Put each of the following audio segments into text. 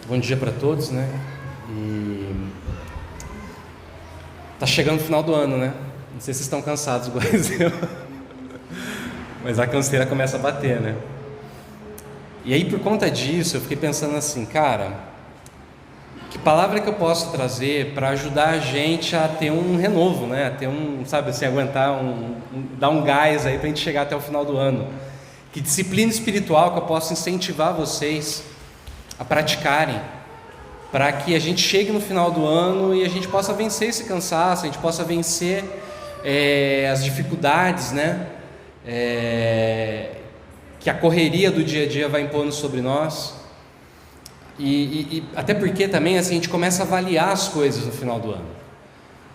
Bom dia para todos, né? E tá chegando o final do ano, né? Não sei se estão cansados igual eu, mas a canseira começa a bater, né? E aí, por conta disso, eu fiquei pensando assim, cara, que palavra que eu posso trazer para ajudar a gente a ter um renovo, né? A ter sabe assim, aguentar dar um gás aí para a gente chegar até o final do ano. Que disciplina espiritual que eu posso incentivar vocês a praticarem, para que a gente chegue no final do ano e a gente possa vencer esse cansaço, a gente possa vencer as dificuldades, né? Que a correria do dia a dia vai impondo sobre nós. E até porque também assim, a gente começa a avaliar as coisas no final do ano.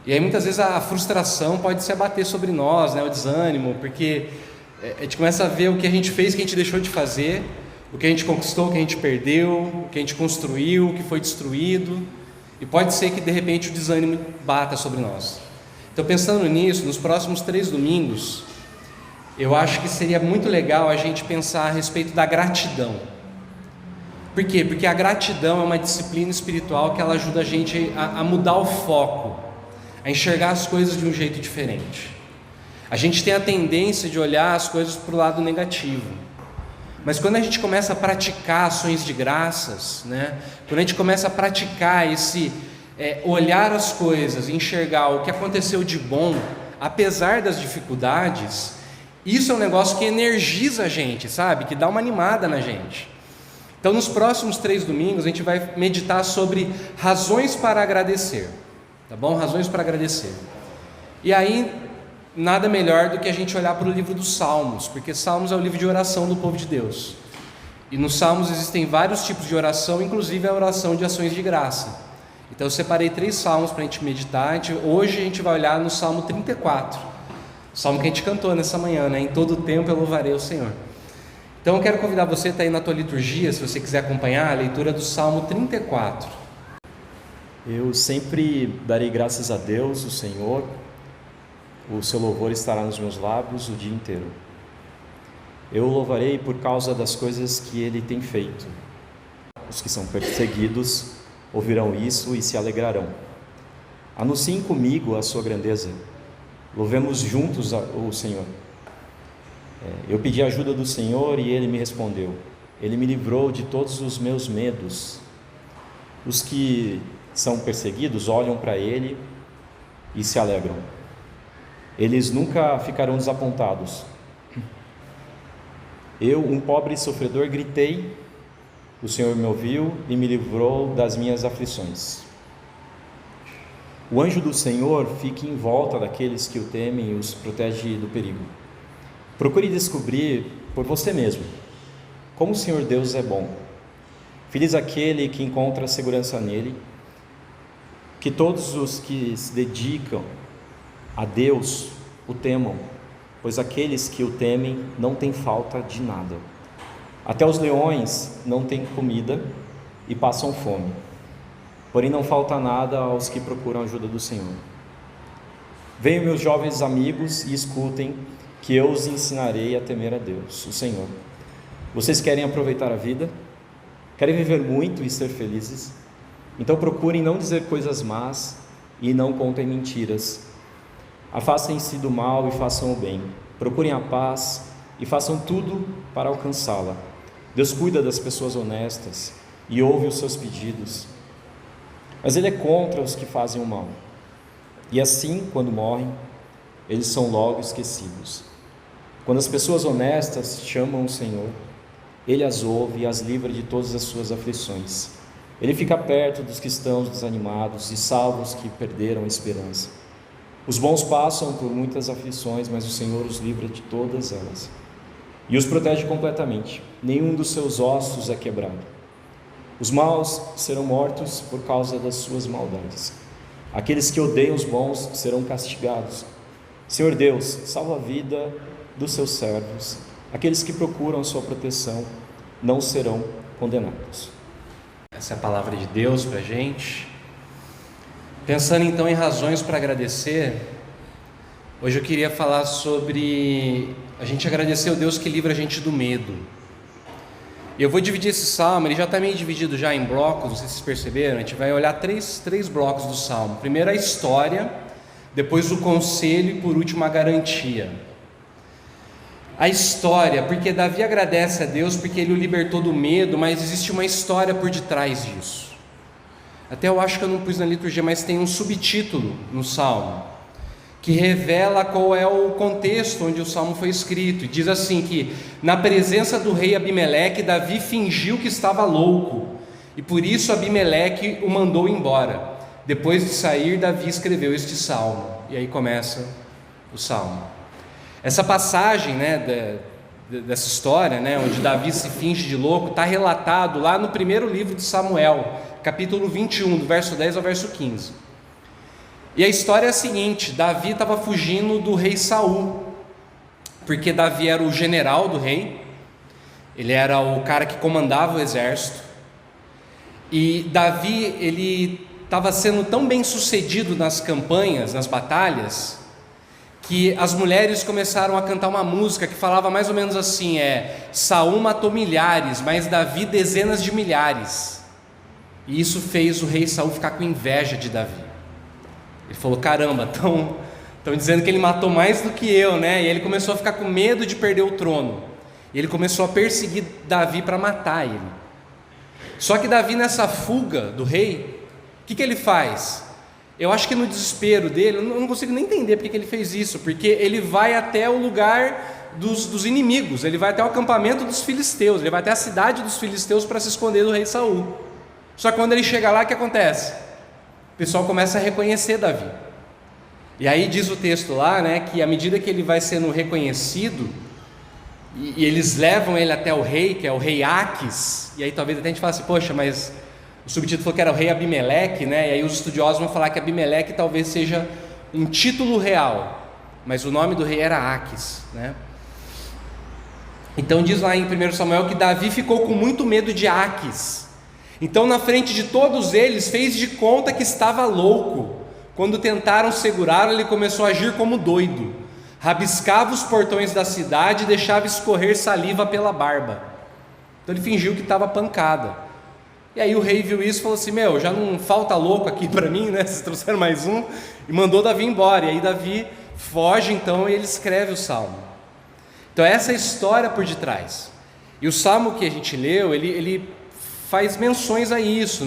E aí muitas vezes a frustração pode se abater sobre nós, né? O desânimo, porque a gente começa a ver o que a gente fez, o que a gente deixou de fazer, o que a gente conquistou, o que a gente perdeu, o que a gente construiu, o que foi destruído. E pode ser que de repente o desânimo bata sobre nós. Então, pensando nisso, nos próximos 3 domingos, eu acho que seria muito legal a gente pensar a respeito da gratidão. Por quê? Porque a gratidão é uma disciplina espiritual que ela ajuda a gente a mudar o foco, a enxergar as coisas de um jeito diferente. A gente tem a tendência de olhar as coisas para o lado negativo, mas quando a gente começa a praticar ações de graças, né? Quando a gente começa a praticar esse olhar as coisas, enxergar o que aconteceu de bom, apesar das dificuldades, isso é um negócio que energiza a gente, sabe? Que dá uma animada na gente. Então, nos próximos 3 domingos, a gente vai meditar sobre razões para agradecer, tá bom? Razões para agradecer. E aí, nada melhor do que a gente olhar para o livro dos Salmos, porque Salmos é o livro de oração do povo de Deus. E nos Salmos existem vários tipos de oração, inclusive a oração de ações de graça. Então eu separei 3 Salmos para a gente meditar. Hoje a gente vai olhar no Salmo 34, o Salmo que a gente cantou nessa manhã, né? Em todo o tempo eu louvarei o Senhor. Então eu quero convidar você a estar aí na tua liturgia, se você quiser acompanhar a leitura do Salmo 34. Eu sempre darei graças a Deus, o Senhor. O seu louvor estará nos meus lábios o dia inteiro. Eu o louvarei por causa das coisas que ele tem feito. Os que são perseguidos ouvirão isso e se alegrarão. Anunciem comigo a sua grandeza. Louvemos juntos o Senhor. Eu pedi a ajuda do Senhor e ele me respondeu. Ele me livrou de todos os meus medos. Os que são perseguidos olham para ele e se alegram. Eles nunca ficarão desapontados. Eu, um pobre sofredor, gritei, o Senhor me ouviu e me livrou das minhas aflições. O anjo do Senhor fica em volta daqueles que o temem e os protege do perigo. Procure descobrir por você mesmo como o Senhor Deus é bom. Feliz aquele que encontra segurança nele. Que todos os que se dedicam a Deus o temam, pois aqueles que o temem não têm falta de nada. Até os leões não têm comida e passam fome, porém não falta nada aos que procuram a ajuda do Senhor. Venham, meus jovens amigos, e escutem que eu os ensinarei a temer a Deus, o Senhor. Vocês querem aproveitar a vida? Querem viver muito e ser felizes? Então procurem não dizer coisas más e não contem mentiras. Afastem-se do mal e façam o bem. Procurem a paz e façam tudo para alcançá-la. Deus cuida das pessoas honestas e ouve os seus pedidos. Mas Ele é contra os que fazem o mal. E assim, quando morrem, eles são logo esquecidos. Quando as pessoas honestas chamam o Senhor, Ele as ouve e as livra de todas as suas aflições. Ele fica perto dos que estão desanimados e salva os que perderam a esperança. Os bons passam por muitas aflições, mas o Senhor os livra de todas elas e os protege completamente. Nenhum dos seus ossos é quebrado. Os maus serão mortos por causa das suas maldades. Aqueles que odeiam os bons serão castigados. Senhor Deus, salva a vida dos seus servos. Aqueles que procuram a sua proteção não serão condenados. Essa é a palavra de Deus para a gente. Pensando então em razões para agradecer, hoje eu queria falar sobre a gente agradecer ao Deus que livra a gente do medo. Eu vou dividir esse salmo, ele já está meio dividido já em blocos, não sei se vocês perceberam. A gente vai olhar três blocos do salmo. Primeiro a história, depois o conselho e por último a garantia. A história, porque Davi agradece a Deus porque ele o libertou do medo, mas existe uma história por detrás disso. Até eu acho que eu não pus na liturgia, mas tem um subtítulo no salmo que revela qual é o contexto onde o salmo foi escrito. E diz assim que na presença do rei Abimeleque, Davi fingiu que estava louco, e por isso Abimeleque o mandou embora. Depois de sair, Davi escreveu este salmo. E aí começa o salmo. Essa passagem, dessa história, onde Davi se finge de louco, está relatado lá no primeiro livro de Samuel, capítulo 21, do verso 10 ao verso 15. E a história é a seguinte: Davi estava fugindo do rei Saul, porque Davi era o general do rei, ele era o cara que comandava o exército, e Davi, ele estava sendo tão bem sucedido nas campanhas, nas batalhas, que as mulheres começaram a cantar uma música que falava mais ou menos assim: Saul matou milhares, mas Davi dezenas de milhares. E isso fez o rei Saul ficar com inveja de Davi. Ele falou: caramba, estão dizendo que ele matou mais do que eu, né? E ele começou a ficar com medo de perder o trono, e ele começou a perseguir Davi para matar ele. Só que Davi, nessa fuga do rei, o que ele faz? Eu acho que no desespero dele, eu não consigo nem entender porque que ele fez isso, porque ele vai até o lugar dos inimigos, ele vai até o acampamento dos filisteus, ele vai até a cidade dos filisteus para se esconder do rei Saul. Só que quando ele chega lá, o que acontece? O pessoal começa a reconhecer Davi. E aí diz o texto lá, que à medida que ele vai sendo reconhecido, e eles levam ele até o rei, que é o rei Aques, e aí talvez até a gente fale assim: poxa, mas o subtítulo falou que era o rei Abimeleque, e aí os estudiosos vão falar que Abimeleque talvez seja um título real, mas o nome do rei era Aques, Então diz lá em 1 Samuel que Davi ficou com muito medo de Aques. Então, na frente de todos eles, fez de conta que estava louco. Quando tentaram segurá-lo, ele começou a agir como doido. Rabiscava os portões da cidade e deixava escorrer saliva pela barba. Então ele fingiu que estava pancada. E aí o rei viu isso e falou assim: já não falta louco aqui para mim, Vocês trouxeram mais um. E mandou Davi embora. E aí Davi foge então e ele escreve o salmo. Então essa é a história por detrás. E o salmo que a gente leu, ele faz menções a isso,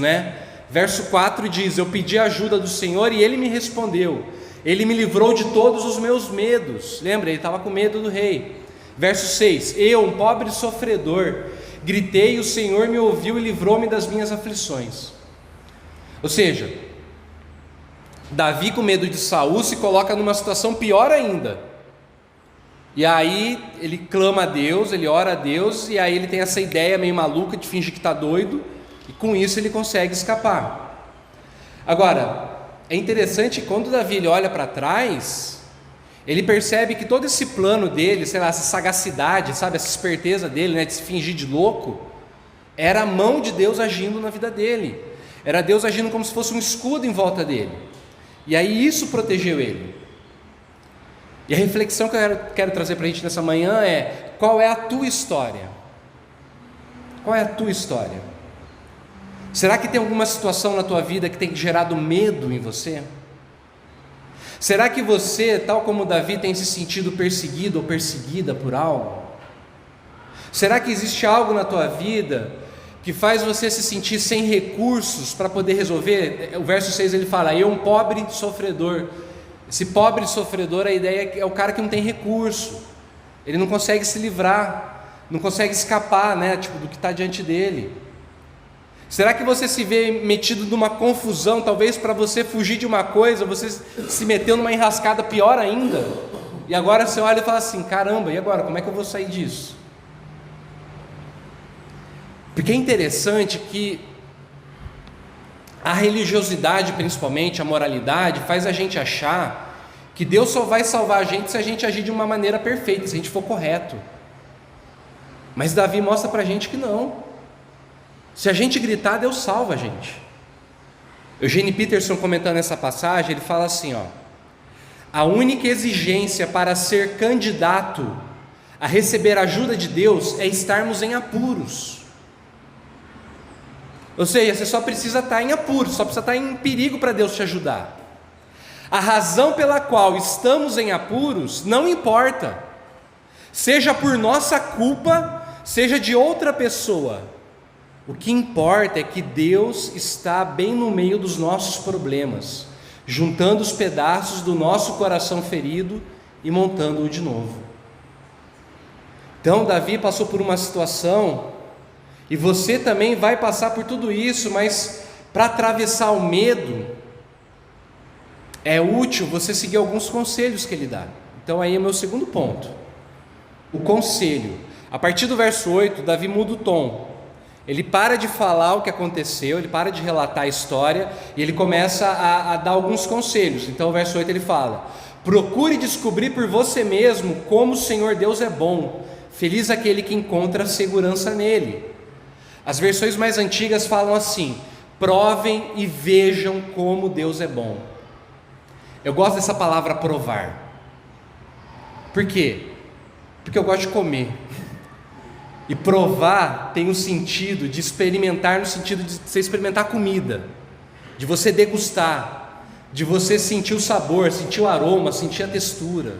Verso 4 diz: eu pedi a ajuda do Senhor e Ele me respondeu, Ele me livrou de todos os meus medos. Lembra, ele estava com medo do rei. Verso 6: eu, um pobre sofredor, gritei e o Senhor me ouviu e livrou-me das minhas aflições. Ou seja, Davi, com medo de Saul, se coloca numa situação pior ainda. E aí ele clama a Deus, ele ora a Deus, e aí ele tem essa ideia meio maluca de fingir que está doido, e com isso ele consegue escapar. Agora, é interessante que quando Davi ele olha para trás, ele percebe que todo esse plano dele, essa sagacidade, essa esperteza dele, de se fingir de louco, era a mão de Deus agindo na vida dele, era Deus agindo como se fosse um escudo em volta dele, e aí isso protegeu ele. E a reflexão que eu quero trazer para a gente nessa manhã é: qual é a tua história? Qual é a tua história? Será que tem alguma situação na tua vida que tem gerado medo em você? Será que você, tal como Davi, tem se sentido perseguido ou perseguida por algo? Será que existe algo na tua vida que faz você se sentir sem recursos para poder resolver? O verso 6 ele fala: eu, um pobre sofredor. Esse pobre sofredor, a ideia é o cara que não tem recurso, ele não consegue se livrar, não consegue escapar, do que está diante dele. Será que você se vê metido numa confusão, talvez para você fugir de uma coisa, você se meteu numa enrascada pior ainda, e agora você olha e fala assim: caramba, e agora, como é que eu vou sair disso? Porque é interessante que a religiosidade, principalmente, a moralidade, faz a gente achar que Deus só vai salvar a gente se a gente agir de uma maneira perfeita, se a gente for correto. Mas Davi mostra para a gente que não. Se a gente gritar, Deus salva a gente. Eugene Peterson, comentando essa passagem, ele fala assim: a única exigência para ser candidato a receber a ajuda de Deus é estarmos em apuros. Ou seja, você só precisa estar em apuros, só precisa estar em perigo para Deus te ajudar. A razão pela qual estamos em apuros não importa, seja por nossa culpa, seja de outra pessoa. O que importa é que Deus está bem no meio dos nossos problemas, juntando os pedaços do nosso coração ferido e montando-o de novo. Então Davi passou por uma situação, e você também vai passar por tudo isso, mas para atravessar o medo, é útil você seguir alguns conselhos que ele dá. Então aí é o meu segundo ponto, o conselho. A partir do verso 8, Davi muda o tom. Ele para de falar o que aconteceu, ele para de relatar a história, e ele começa a dar alguns conselhos. Então o verso 8 ele fala: procure descobrir por você mesmo como o Senhor Deus é bom, feliz aquele que encontra segurança nele. As versões mais antigas falam assim: provem e vejam como Deus é bom. Eu gosto dessa palavra provar. Por quê? Porque eu gosto de comer. E provar tem o sentido de experimentar, no sentido de você experimentar comida, de você degustar, de você sentir o sabor, sentir o aroma, sentir a textura.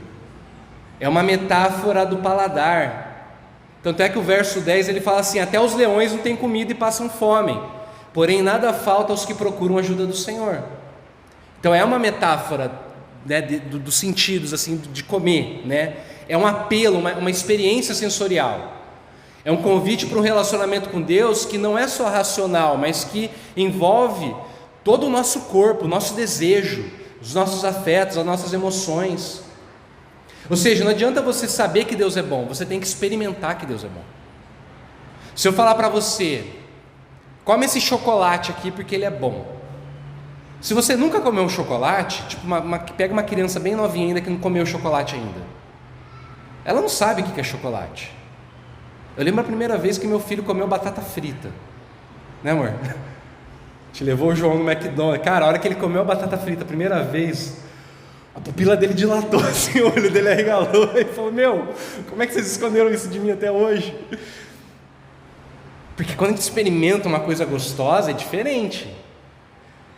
É uma metáfora do paladar. Tanto é que o verso 10 ele fala assim: até os leões não têm comida e passam fome, porém nada falta aos que procuram a ajuda do Senhor. Então é uma metáfora, né, dos sentidos assim, de comer, né? É um apelo, uma experiência sensorial. É um convite para um relacionamento com Deus que não é só racional, mas que envolve todo o nosso corpo, o nosso desejo, os nossos afetos, as nossas emoções. Ou seja, não adianta você saber que Deus é bom, você tem que experimentar que Deus é bom. Se eu falar para você: come esse chocolate aqui porque ele é bom. Se você nunca comeu um chocolate, tipo pega uma criança bem novinha ainda que não comeu chocolate ainda, ela não sabe o que é chocolate. Eu lembro a primeira vez que meu filho comeu batata frita, né, amor? Te levou o João no McDonald's. Cara, a hora que ele comeu a batata frita a primeira vez, a pupila dele dilatou assim, o olho dele arregalou e falou: meu, como é que vocês esconderam isso de mim até hoje? Porque quando a gente experimenta uma coisa gostosa é diferente.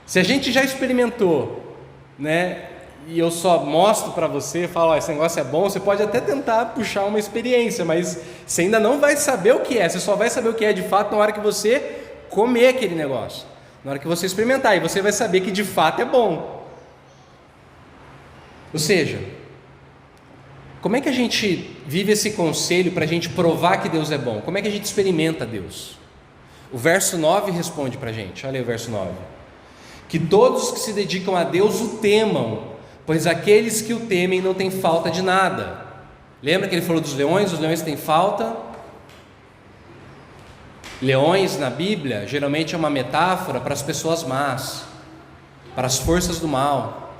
Se a gente já experimentou, né, e eu só mostro para você, falo: esse negócio é bom, você pode até tentar puxar uma experiência, mas você ainda não vai saber o que é. Você só vai saber o que é de fato na hora que você comer aquele negócio, na hora que você experimentar, e você vai saber que de fato é bom. Ou seja, como é que a gente vive esse conselho para a gente provar que Deus é bom? Como é que a gente experimenta Deus? O verso 9 responde para a gente. Olha aí o verso 9: que todos que se dedicam a Deus o temam, pois aqueles que o temem não têm falta de nada. Lembra que ele falou dos leões? Os leões têm falta. Leões na Bíblia geralmente é uma metáfora para as pessoas más, para as forças do mal.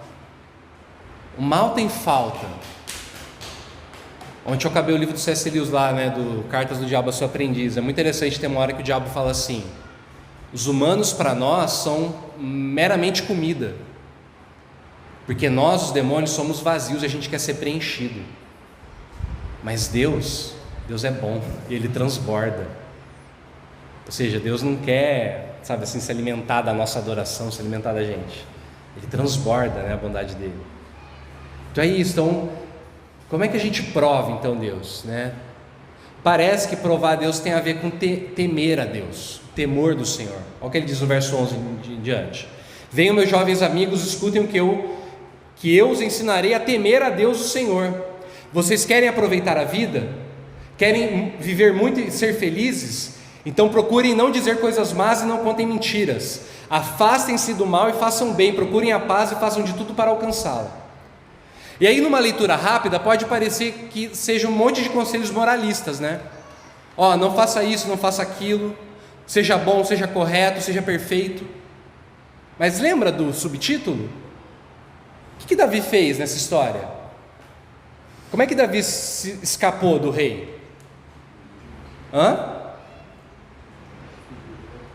O mal tem falta. Ontem eu acabei o livro do C.S. Lewis lá, né, do Cartas do Diabo a Seu Aprendiz. É muito interessante, tem uma hora que o diabo fala assim: os humanos para nós são meramente comida, porque nós, os demônios, somos vazios e a gente quer ser preenchido. Mas Deus é bom e Ele transborda. Ou seja, Deus não quer, sabe assim, se alimentar da nossa adoração, se alimentar da gente. Ele transborda, né, a bondade dele. Então é isso. Então, como é que a gente prova então Deus, né? Parece que provar a Deus tem a ver com temer a Deus, temor do Senhor. Olha o que ele diz no verso 11 em diante: venham, meus jovens amigos, escutem o que eu os ensinarei a temer a Deus, o Senhor. Vocês querem aproveitar a vida? Querem viver muito e ser felizes? Então procurem não dizer coisas más e não contem mentiras. Afastem-se do mal e façam bem, procurem a paz e façam de tudo para alcançá-la. E aí, numa leitura rápida, pode parecer que seja um monte de conselhos moralistas, né? Ó, não faça isso, não faça aquilo, seja bom, seja correto, seja perfeito. Mas lembra do subtítulo? O que Davi fez nessa história? Como é que Davi se escapou do rei?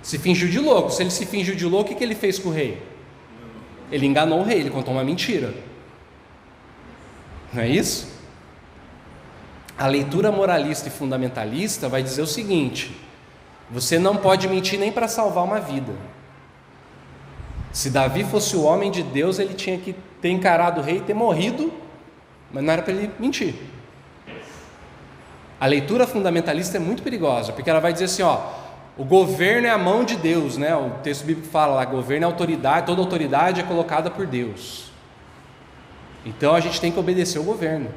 Se fingiu de louco. Se ele se fingiu de louco, o que ele fez com o rei? Ele enganou o rei, ele contou uma mentira. Não é isso? A leitura moralista e fundamentalista vai dizer o seguinte: Você não pode mentir nem para salvar uma vida. Se Davi fosse o homem de Deus, ele tinha que ter encarado o rei e ter morrido, mas não era para ele mentir. A leitura fundamentalista é muito perigosa, porque ela vai dizer assim, o governo é a mão de Deus, né? O texto bíblico fala lá, governo é autoridade, toda autoridade é colocada por Deus. Então a gente tem que obedecer o governo.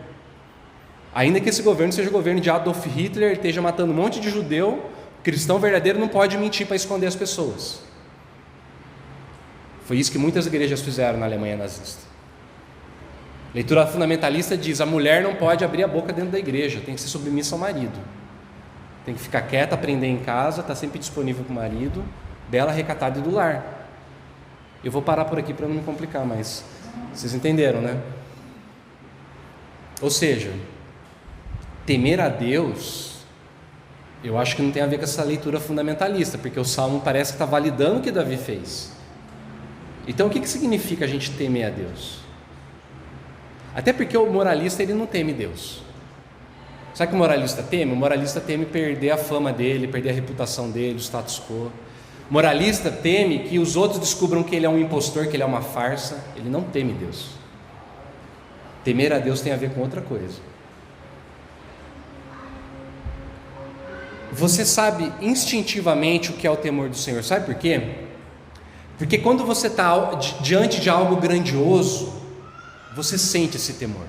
Ainda que esse governo seja o governo de Adolf Hitler, ele esteja matando um monte de judeu, o cristão verdadeiro não pode mentir para esconder as pessoas. Foi isso que muitas igrejas fizeram na Alemanha nazista. Leitura fundamentalista diz, a mulher não pode abrir a boca dentro da igreja, tem que ser submissa ao marido. Tem que ficar quieta, aprender em casa, estar sempre disponível para o marido, bela, recatada e do lar. Eu vou parar por aqui para não me complicar, mas vocês entenderam, né? Ou seja, temer a Deus, eu acho que não tem a ver com essa leitura fundamentalista, porque o Salmo parece que está validando o que Davi fez. Então o que significa a gente temer a Deus? Até porque o moralista ele não teme Deus. Sabe o que o moralista teme? O moralista teme perder a fama dele, perder a reputação dele, o status quo. O moralista teme que os outros descubram que ele é um impostor, que ele é uma farsa. Ele não teme Deus. Temer a Deus tem a ver com outra coisa. Você sabe instintivamente o que é o temor do Senhor. Sabe por quê? Porque quando você está diante de algo grandioso, você sente esse temor.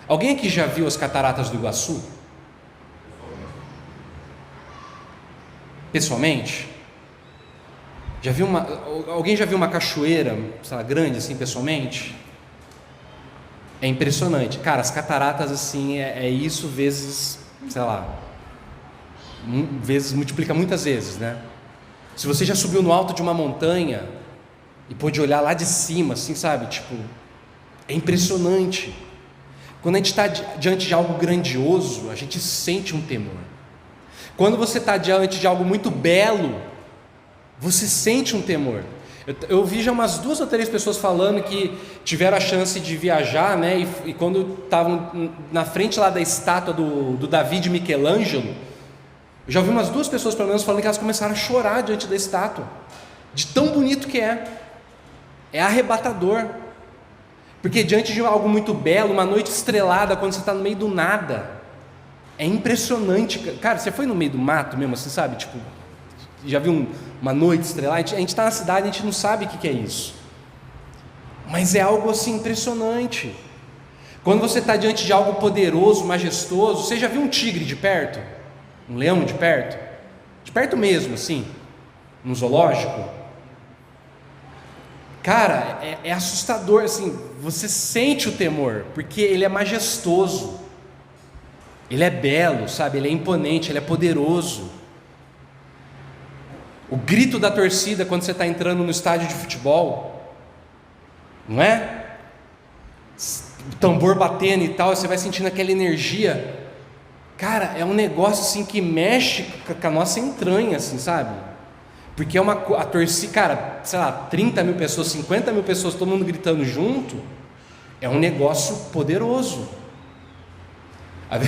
Alguém aqui já viu as cataratas do Iguaçu? Pessoalmente? Alguém já viu uma cachoeira, sei lá, grande assim, pessoalmente? É impressionante. Cara, as cataratas assim, é isso vezes, sei lá, multiplica muitas vezes, né? Se você já subiu no alto de uma montanha e pôde olhar lá de cima, assim, sabe? Tipo, é impressionante. Quando a gente está diante de algo grandioso, a gente sente um temor. Quando você está diante de algo muito belo, você sente um temor. Eu vi já umas 2 ou 3 pessoas falando que tiveram a chance de viajar, né? E quando estavam na frente lá da estátua do Davi de Michelangelo, eu já vi umas 2 pessoas pelo menos falando que elas começaram a chorar diante da estátua, de tão bonito que é. É arrebatador. Porque diante de algo muito belo, uma noite estrelada, quando você está no meio do nada, é impressionante. Cara, você foi no meio do mato mesmo, assim, sabe? Tipo, já viu uma noite estrelada? A gente está na cidade, a gente não sabe o que é isso. Mas é algo assim impressionante. Quando você está diante de algo poderoso, majestoso, você já viu um tigre de perto? Um leão de perto? De perto mesmo, assim, no zoológico? Cara, é assustador, assim, você sente o temor, porque ele é majestoso, ele é belo, sabe, ele é imponente, ele é poderoso. O grito da torcida quando você está entrando no estádio de futebol, não é? O tambor batendo e tal, você vai sentindo aquela energia. Cara, é um negócio assim que mexe com a nossa entranha, assim, sabe? Porque a torcida, cara, sei lá, 30 mil pessoas, 50 mil pessoas, todo mundo gritando junto, é um negócio poderoso.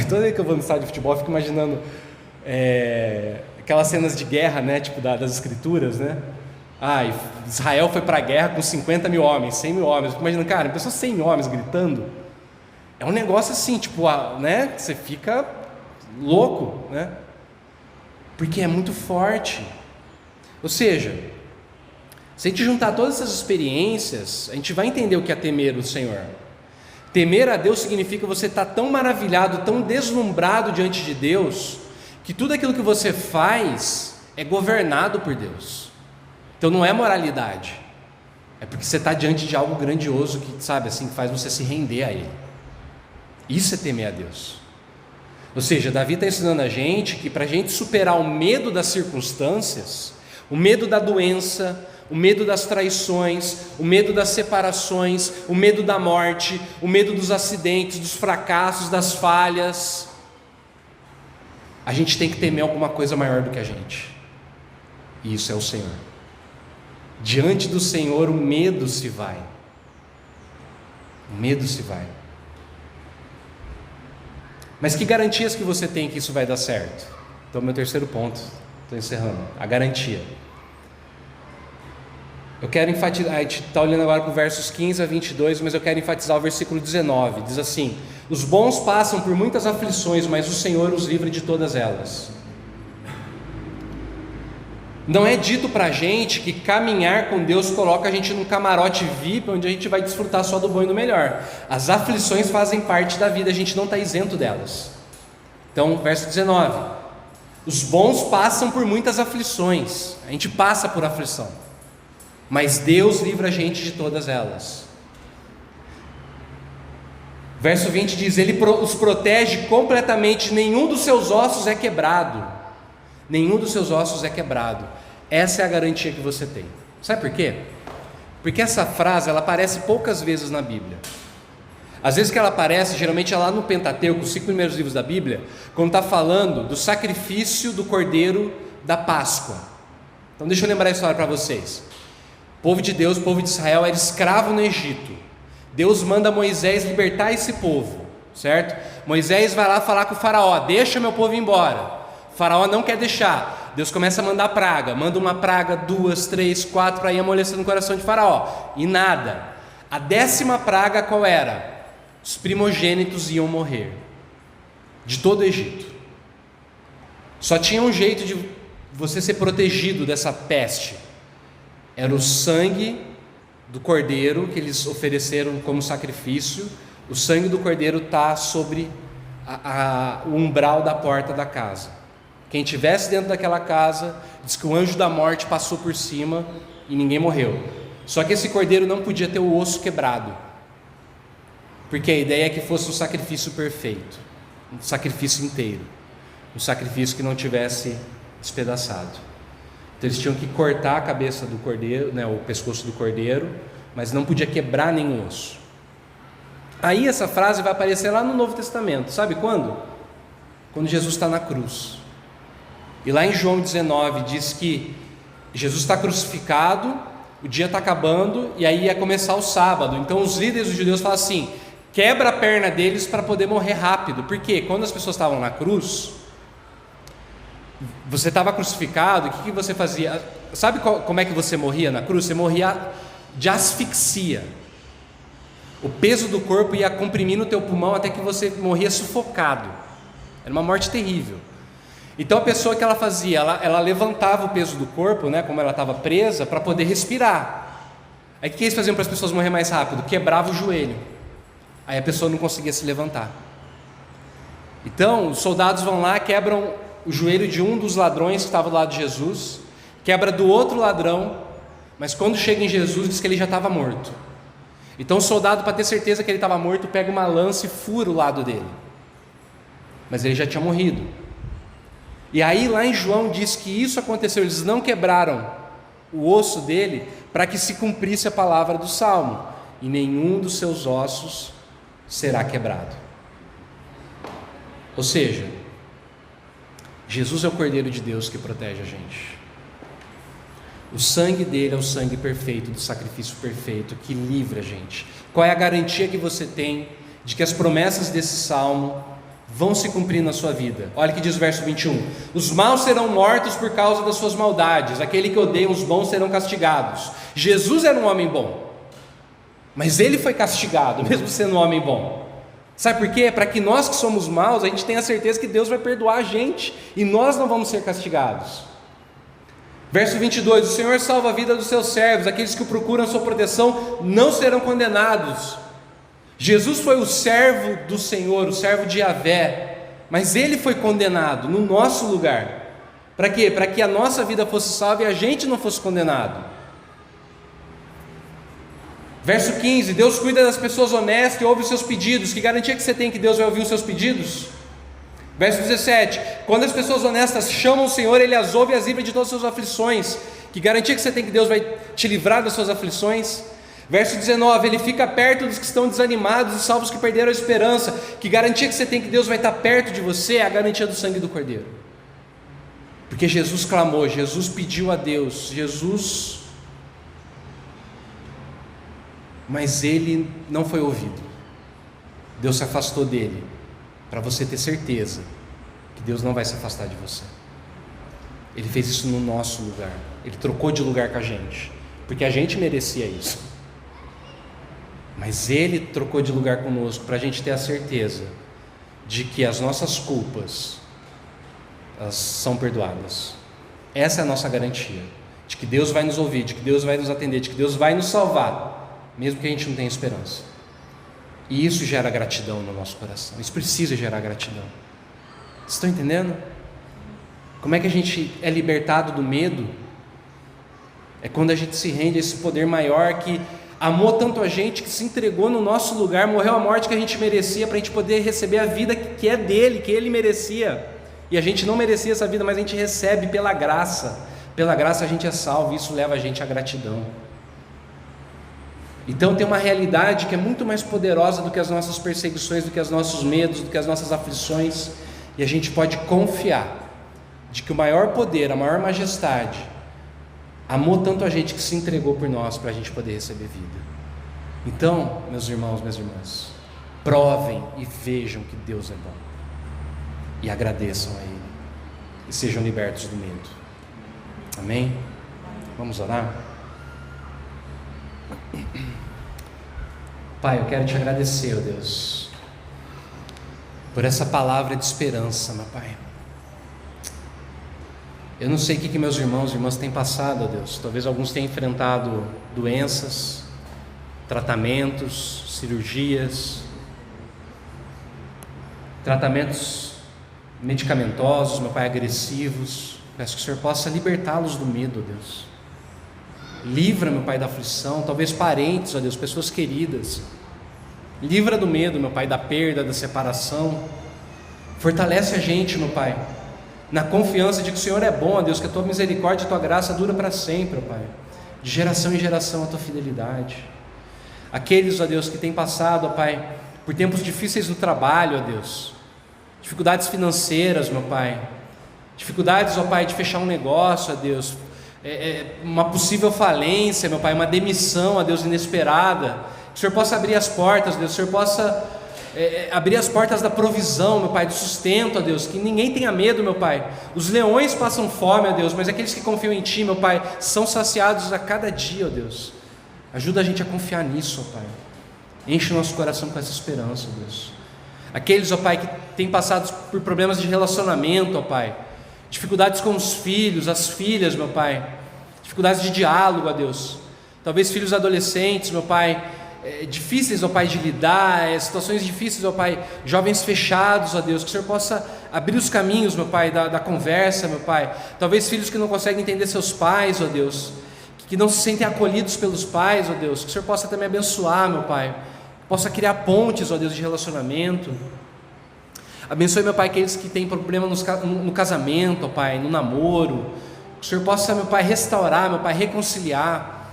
Toda vez que eu vou no estádio de futebol, eu fico imaginando aquelas cenas de guerra, né, tipo das escrituras, né? Israel foi para a guerra com 50 mil homens, 100 mil homens. Eu fico imaginando, cara, pessoas 100 homens gritando, é um negócio assim, tipo, né, você fica louco, né? Porque é muito forte. Ou seja, se a gente juntar todas essas experiências, a gente vai entender o que é temer o Senhor. Temer a Deus significa você estar tão maravilhado, tão deslumbrado diante de Deus, que tudo aquilo que você faz é governado por Deus. Então não é moralidade, é porque você está diante de algo grandioso que, sabe, assim, faz você se render a Ele. Isso é temer a Deus. Ou seja, Davi está ensinando a gente que para a gente superar o medo das circunstâncias, o medo da doença, o medo das traições, o medo das separações, o medo da morte, o medo dos acidentes, dos fracassos, das falhas, a gente tem que temer alguma coisa maior do que a gente, e isso é o Senhor. Diante do Senhor o medo se vai, o medo se vai. Mas que garantias que você tem que isso vai dar certo? Então, meu terceiro ponto, Estou encerrando. A garantia. Eu quero enfatizar, a gente está olhando agora para os versos 15 a 22, mas eu quero enfatizar o versículo 19. Diz assim: os bons passam por muitas aflições, mas o Senhor os livra de todas elas. Não é dito para a gente que caminhar com Deus coloca a gente num camarote VIP, onde a gente vai desfrutar só do bom e do melhor. As aflições fazem parte da vida, a gente não está isento delas. Então, verso 19: os bons passam por muitas aflições, a gente passa por aflição, mas Deus livra a gente de todas elas. Verso 20 diz: Ele os protege completamente, nenhum dos seus ossos é quebrado. Nenhum dos seus ossos é quebrado. Essa é a garantia que você tem. Sabe por quê? Porque essa frase, ela aparece poucas vezes na Bíblia. Às vezes que ela aparece, geralmente é lá no Pentateuco, os 5 primeiros livros da Bíblia, quando está falando do sacrifício do cordeiro da Páscoa. Então deixa eu lembrar a história para vocês. O povo de Deus, o povo de Israel, era escravo no Egito. Deus manda Moisés libertar esse povo, certo? Moisés vai lá falar com o faraó: deixa meu povo ir embora. O faraó não quer deixar. Deus começa a mandar praga, manda uma praga, 2, 3, 4, para ir amolecendo o coração de faraó, e nada. A 10ª praga qual era? Os primogênitos iam morrer, de todo o Egito. Só tinha um jeito de você ser protegido dessa peste, era o sangue do cordeiro que eles ofereceram como sacrifício. O sangue do cordeiro está sobre o umbral da porta da casa. Quem estivesse dentro daquela casa, diz que o anjo da morte passou por cima e ninguém morreu. Só que esse cordeiro não podia ter o osso quebrado, porque a ideia é que fosse um sacrifício perfeito, um sacrifício inteiro, um sacrifício que não tivesse despedaçado. Então eles tinham que cortar a cabeça do cordeiro, né, o pescoço do cordeiro, mas não podia quebrar nenhum osso. Aí essa frase vai aparecer lá no Novo Testamento, sabe quando? Quando Jesus está na cruz. E lá em João 19 diz que Jesus está crucificado, o dia está acabando, e aí ia começar o sábado. Então os líderes dos judeus falam assim: quebra a perna deles para poder morrer rápido. Porque quando as pessoas estavam na cruz, você estava crucificado, o que você fazia? Sabe como é que você morria na cruz? Você morria de asfixia. O peso do corpo ia comprimir no teu pulmão até que você morria sufocado. Era uma morte terrível. Então a pessoa, que ela fazia, ela levantava o peso do corpo, né, como ela estava presa, para poder respirar. Aí o que eles faziam para as pessoas morrer mais rápido? Quebrava o joelho. Aí a pessoa não conseguia se levantar. Então os soldados vão lá, quebram o joelho de um dos ladrões que estava do lado de Jesus, quebra do outro ladrão, mas quando chega em Jesus diz que ele já estava morto. Então o soldado, para ter certeza que ele estava morto, pega uma lança e fura o lado dele, mas ele já tinha morrido. E aí lá em João diz que isso aconteceu, eles não quebraram o osso dele para que se cumprisse a palavra do Salmo: e nenhum dos seus ossos será quebrado. Ou seja, Jesus é o Cordeiro de Deus que protege a gente. O sangue dele é o sangue perfeito, do sacrifício perfeito, que livra a gente. Qual é a garantia que você tem de que as promessas desse salmo vão se cumprir na sua vida? Olha o que diz o verso 21: os maus serão mortos por causa das suas maldades, aquele que odeia os bons serão castigados. Jesus era um homem bom, mas ele foi castigado, mesmo sendo um homem bom. Sabe por quê? Para que nós que somos maus, a gente tenha a certeza que Deus vai perdoar a gente, e nós não vamos ser castigados. Verso 22: o Senhor salva a vida dos seus servos, aqueles que o procuram a sua proteção não serão condenados. Jesus foi o servo do Senhor, o servo de Yahvé, mas ele foi condenado no nosso lugar. Para quê? Para que a nossa vida fosse salva e a gente não fosse condenado. Verso 15: Deus cuida das pessoas honestas e ouve os seus pedidos. Que garantia que você tem que Deus vai ouvir os seus pedidos? Verso 17: quando as pessoas honestas chamam o Senhor, Ele as ouve e as livra de todas as suas aflições. Que garantia que você tem que Deus vai te livrar das suas aflições? Verso 19: Ele fica perto dos que estão desanimados e salva os que perderam a esperança. Que garantia que você tem que Deus vai estar perto de você? É a garantia do sangue do Cordeiro. Porque Jesus clamou, Jesus pediu a Deus, mas ele não foi ouvido. Deus se afastou dele, para você ter certeza que Deus não vai se afastar de você. Ele fez isso no nosso lugar. Ele trocou de lugar com a gente, porque a gente merecia isso. Mas Ele trocou de lugar conosco para a gente ter a certeza de que as nossas culpas, elas são perdoadas. Essa é a nossa garantia, de que Deus vai nos ouvir, de que Deus vai nos atender, de que Deus vai nos salvar, mesmo que a gente não tenha esperança. E isso gera gratidão no nosso coração. Isso precisa gerar gratidão. Vocês estão entendendo? Como é que a gente é libertado do medo? É quando a gente se rende a esse poder maior que amou tanto a gente, que se entregou no nosso lugar, morreu a morte que a gente merecia, para a gente poder receber a vida que é dele, que ele merecia. E a gente não merecia essa vida, mas a gente recebe pela graça. Pela graça a gente é salvo, e isso leva a gente à gratidão. Então tem uma realidade que é muito mais poderosa do que as nossas perseguições, do que os nossos medos, do que as nossas aflições, e a gente pode confiar de que o maior poder, a maior majestade, amou tanto a gente que se entregou por nós para a gente poder receber vida. Então, meus irmãos, minhas irmãs, provem e vejam que Deus é bom, e agradeçam a Ele, e sejam libertos do medo. Amém? Vamos orar? Pai, eu quero te agradecer, ó Deus, por essa palavra de esperança, meu Pai. Eu não sei o que meus irmãos e irmãs têm passado, ó Deus. Talvez alguns tenham enfrentado doenças, tratamentos, cirurgias, tratamentos medicamentosos, meu Pai, agressivos. Peço que o Senhor possa libertá-los do medo, ó Deus. Livra, meu Pai, da aflição, talvez parentes, ó Deus, pessoas queridas. Livra do medo, meu Pai, da perda, da separação. Fortalece a gente, meu Pai, na confiança de que o Senhor é bom, ó Deus, que a Tua misericórdia e a Tua graça dura para sempre, ó Pai. De geração em geração a Tua fidelidade. Aqueles, ó Deus, que têm passado, ó Pai, por tempos difíceis no trabalho, ó Deus. Dificuldades financeiras, meu Pai. Dificuldades, ó Pai, de fechar um negócio, ó Deus. Uma possível falência, meu Pai, uma demissão, ó Deus, inesperada. Que o Senhor possa abrir as portas, Deus, o Senhor possa abrir as portas da provisão, meu Pai, do sustento, ó Deus, que ninguém tenha medo, meu Pai. Os leões passam fome, ó Deus, mas aqueles que confiam em Ti, meu Pai, são saciados a cada dia, ó Deus. Ajuda a gente a confiar nisso, ó Pai. Enche o nosso coração com essa esperança, ó Deus. Aqueles, ó Pai, que têm passado por problemas de relacionamento, ó Pai, dificuldades com os filhos, as filhas, meu Pai, dificuldades de diálogo, ó Deus, talvez filhos adolescentes, meu Pai, difíceis, ó Pai, de lidar, situações difíceis, ó Pai, jovens fechados, ó Deus, que o Senhor possa abrir os caminhos, meu Pai, da conversa, meu Pai, talvez filhos que não conseguem entender seus pais, ó Deus, que não se sentem acolhidos pelos pais, ó Deus, que o Senhor possa também abençoar, meu Pai, possa criar pontes, ó Deus, de relacionamento. Abençoe, meu Pai, aqueles que têm problema no casamento, ó Pai, no namoro. Que o Senhor possa, meu Pai, restaurar, meu Pai, reconciliar.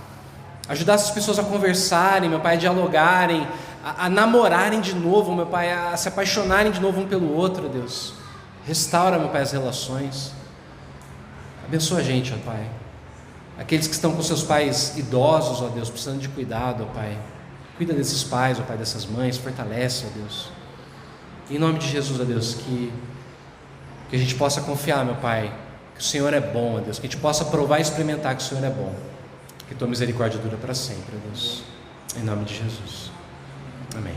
Ajudar essas pessoas a conversarem, meu Pai, a dialogarem, a namorarem de novo, meu Pai, a se apaixonarem de novo um pelo outro, Deus. Restaura, meu Pai, as relações. Abençoa a gente, ó Pai. Aqueles que estão com seus pais idosos, ó Deus, precisando de cuidado, ó Pai. Cuida desses pais, ó Pai, dessas mães, fortalece, ó Deus. Em nome de Jesus, ó Deus, que a gente possa confiar, meu Pai, que o Senhor é bom, ó Deus, que a gente possa provar e experimentar que o Senhor é bom, que Tua misericórdia dura para sempre, ó Deus, em nome de Jesus, amém.